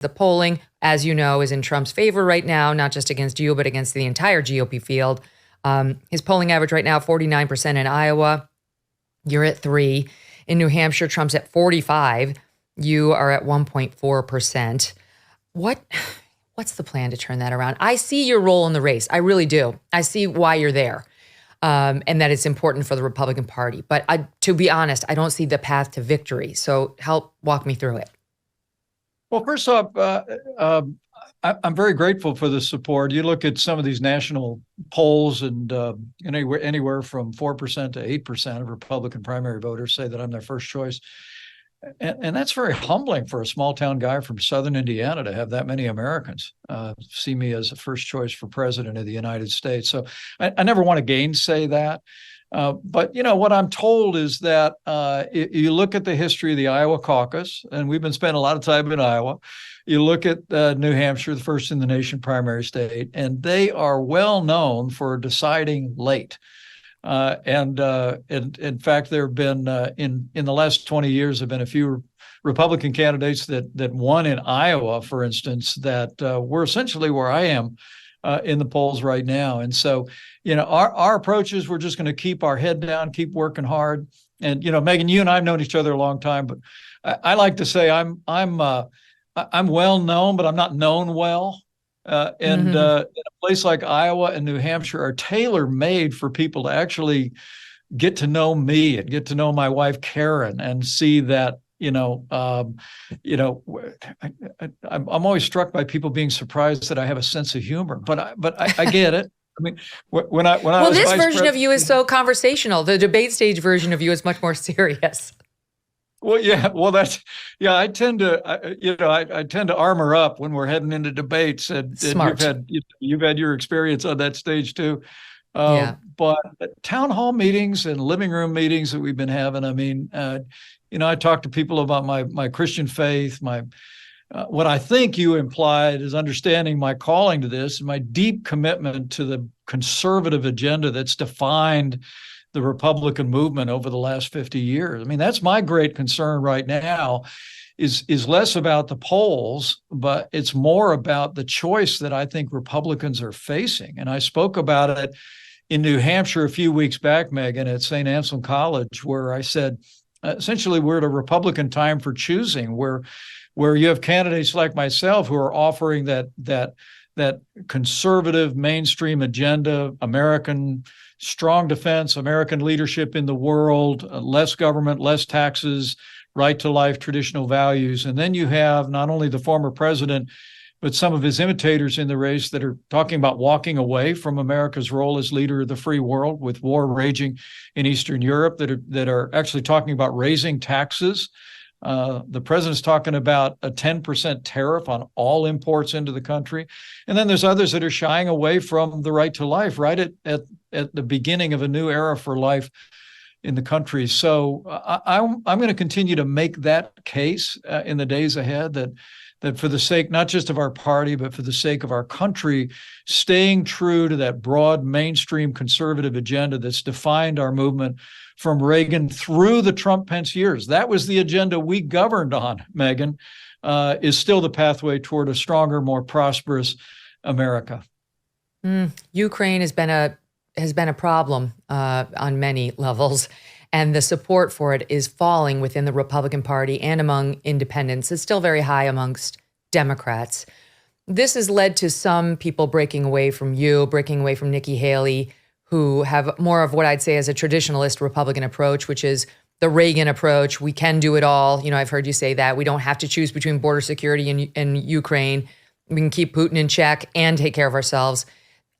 The polling, as you know, is in Trump's favor right now, not just against you, but against the entire GOP field. His polling average right now, 49% in Iowa. You're at 3. In New Hampshire, Trump's at 45. You are at 1.4%. What's the plan to turn that around? I see your role in the race. I really do. I see why you're there, and that it's important for the Republican Party. But to be honest, I don't see the path to victory. So help walk me through it. Well, first off, I'm very grateful for the support. You look at some of these national polls, and anywhere from 4% to 8% of Republican primary voters say that I'm their first choice. And that's very humbling for a small town guy from Southern Indiana to have that many Americans see me as a first choice for president of the United States. So I never want to gainsay that. But, what I'm told is that you look at the history of the Iowa caucus, and we've been spending a lot of time in Iowa. You look at New Hampshire, the first in the nation primary state, and they are well known for deciding late. And in fact, there have been in the last 20 years, have been a few Republican candidates that won in Iowa, for instance, that were essentially where I am in the polls right now. And so, our approach is we're just going to keep our head down, keep working hard. And, Megyn, you and I have known each other a long time, but I like to say I'm well known, but I'm not known well. In a place like Iowa and New Hampshire are tailor-made for people to actually get to know me and get to know my wife, Karen, and see that, I'm always struck by people being surprised that I have a sense of humor, but I get it. I mean, when I was this version of you is so conversational. The debate stage version of you is much more serious. Well, yeah. Well, I tend to, I tend to armor up when we're heading into debates, and Smart. you've had your experience on that stage too. Yeah. But town hall meetings and living room meetings that we've been having, I mean, I talk to people about my Christian faith, what I think you implied is understanding my calling to this and my deep commitment to the conservative agenda that's defined the Republican movement over the last 50 years. I mean, that's my great concern right now is less about the polls, but it's more about the choice that I think Republicans are facing. And I spoke about it in New Hampshire a few weeks back, Megyn, at St. Anselm College, where I said, essentially, we're at a Republican time for choosing, where you have candidates like myself who are offering that conservative mainstream agenda, American strong defense, American leadership in the world, less government, less taxes, right to life, traditional values. And then you have not only the former president, but some of his imitators in the race that are talking about walking away from America's role as leader of the free world, with war raging in Eastern Europe, that are actually talking about raising taxes. The president's talking about a 10% tariff on all imports into the country. And then there's others that are shying away from the right to life right at the beginning of a new era for life in the country. So I'm going to continue to make that case in the days ahead, that for the sake not just of our party, but for the sake of our country, staying true to that broad mainstream conservative agenda that's defined our movement from Reagan through the Trump-Pence years. That was the agenda we governed on, Megyn, is still the pathway toward a stronger, more prosperous America. Ukraine has been a problem on many levels, and the support for it is falling within the Republican Party and among independents. It's still very high amongst Democrats. This has led to some people breaking away from you, breaking away from Nikki Haley, who have more of what I'd say is a traditionalist Republican approach, which is the Reagan approach. We can do it all. I've heard you say that. We don't have to choose between border security and Ukraine. We can keep Putin in check and take care of ourselves.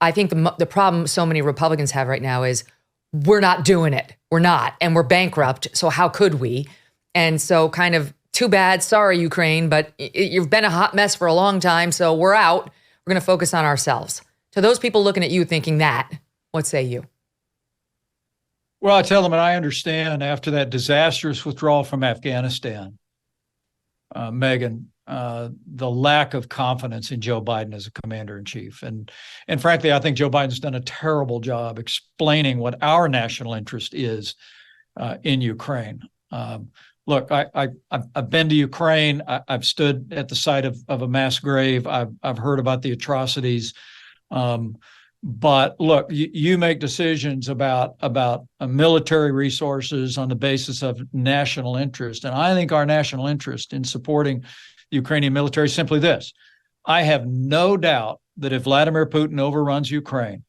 I think the problem so many Republicans have right now is we're not doing it. We're not, and we're bankrupt. So how could we? And so kind of too bad. Sorry, Ukraine, but you've been a hot mess for a long time. So we're out. We're going to focus on ourselves. To those people looking at you thinking that, what say you? Well, I tell them, and I understand after that disastrous withdrawal from Afghanistan, Megyn, the lack of confidence in Joe Biden as a commander-in-chief. And frankly, I think Joe Biden's done a terrible job explaining what our national interest is in Ukraine. look, I've been to Ukraine. I've stood at the site of a mass grave. I've heard about the atrocities. But look, you make decisions about military resources on the basis of national interest. And I think our national interest in supporting the Ukrainian military is simply this. I have no doubt that if Vladimir Putin overruns Ukraine,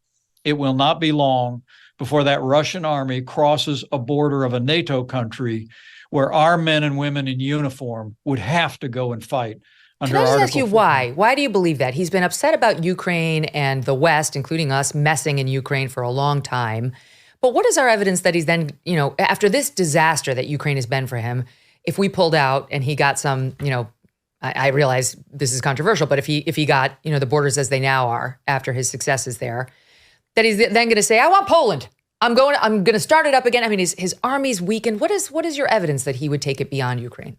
it will not be long before that Russian army crosses a border of a NATO country where our men and women in uniform would have to go and fight. Can I just ask you why? Why do you believe that? He's been upset about Ukraine and the West, including us, messing in Ukraine for a long time. But what is our evidence that he's then, after this disaster that Ukraine has been for him, if we pulled out and he got some, I realize this is controversial, but if he got, the borders as they now are after his successes there, that he's then going to say, I want Poland. I'm going to start it up again. I mean, his army's weakened. What is your evidence that he would take it beyond Ukraine?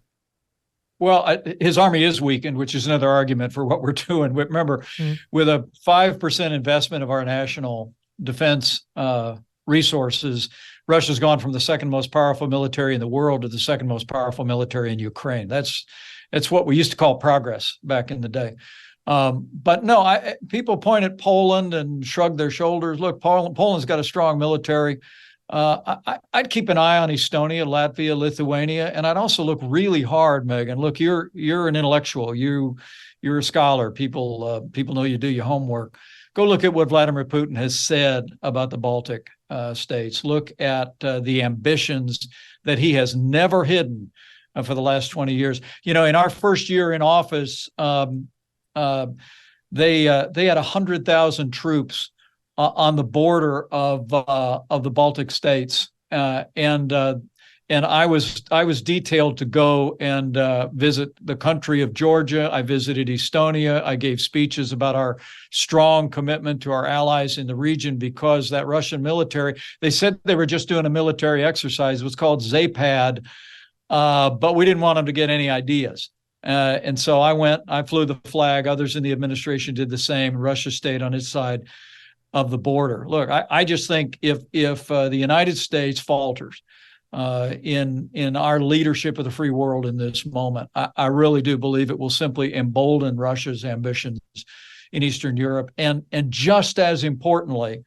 Well, his army is weakened, which is another argument for what we're doing. Remember, with a 5% investment of our national defense resources, Russia's gone from the second most powerful military in the world to the second most powerful military in Ukraine. That's what we used to call progress back in the day. But no, people point at Poland and shrug their shoulders. Look, Poland's got a strong military. I'd keep an eye on Estonia, Latvia, Lithuania, and I'd also look really hard, Megyn. Look, you're an intellectual. You're a scholar. People know you do your homework. Go look at what Vladimir Putin has said about the Baltic states. Look at the ambitions that he has never hidden for the last 20 years. In our first year in office, they had 100,000 troops on the border of the Baltic states, and I was detailed to go and visit the country of Georgia. I visited Estonia. I gave speeches about our strong commitment to our allies in the region because that Russian military, they said they were just doing a military exercise. It was called Zapad, but we didn't want them to get any ideas. And so I flew the flag. Others in the administration did the same. Russia stayed on its side of the border. Look, I just think if the United States falters in our leadership of the free world in this moment, I really do believe it will simply embolden Russia's ambitions in Eastern Europe. And just as importantly,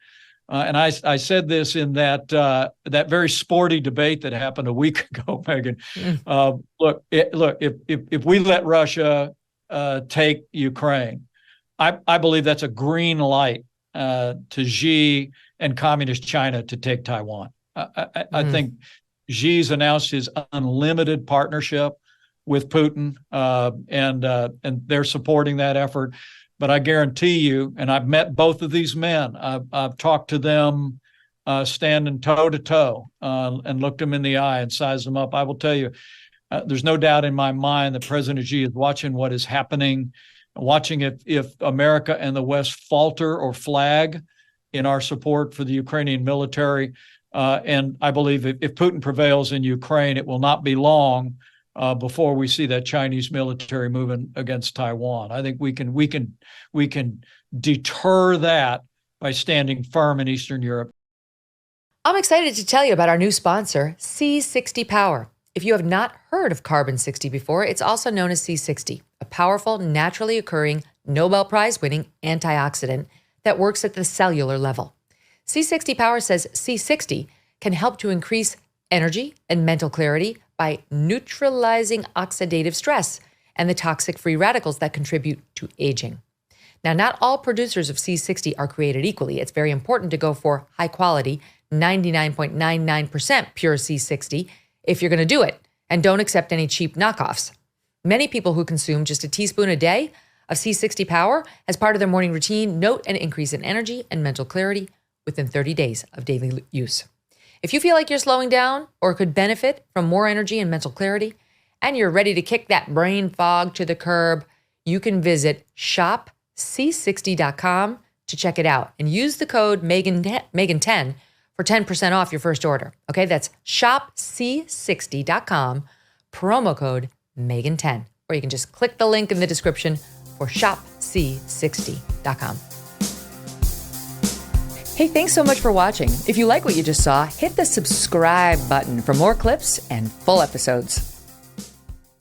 and I said this in that very sporty debate that happened a week ago, Megyn. Look, if we let Russia take Ukraine, I believe that's a green light to Xi and communist China to take Taiwan. I think Xi's announced his unlimited partnership with Putin, and they're supporting that effort. But I guarantee you, and I've met both of these men, I've talked to them standing toe to toe and looked them in the eye and sized them up. I will tell you, there's no doubt in my mind that President Xi is watching what is happening, watching if America and the West falter or flag in our support for the Ukrainian military. And I believe if Putin prevails in Ukraine, it will not be long before we see that Chinese military moving against Taiwan. I think we can deter that by standing firm in Eastern Europe. I'm excited to tell you about our new sponsor, C60 Power. If you have not heard of Carbon 60 before, it's also known as C60, a powerful, naturally occurring, Nobel Prize-winning antioxidant that works at the cellular level. C60 Power says C60 can help to increase energy and mental clarity by neutralizing oxidative stress and the toxic free radicals that contribute to aging. Now, not all producers of C60 are created equally. It's very important to go for high quality, 99.99% pure C60 if you're going to do it, and don't accept any cheap knockoffs. Many people who consume just a teaspoon a day of C60 Power as part of their morning routine note an increase in energy and mental clarity within 30 days of daily use. If you feel like you're slowing down or could benefit from more energy and mental clarity, and you're ready to kick that brain fog to the curb, you can visit shopc60.com to check it out and use the code Megyn10 for 10% off your first order. Okay, that's shopc60.com, promo code Megyn10, or you can just click the link in the description for shopc60.com. Hey, thanks so much for watching. If you like what you just saw, hit the subscribe button for more clips and full episodes.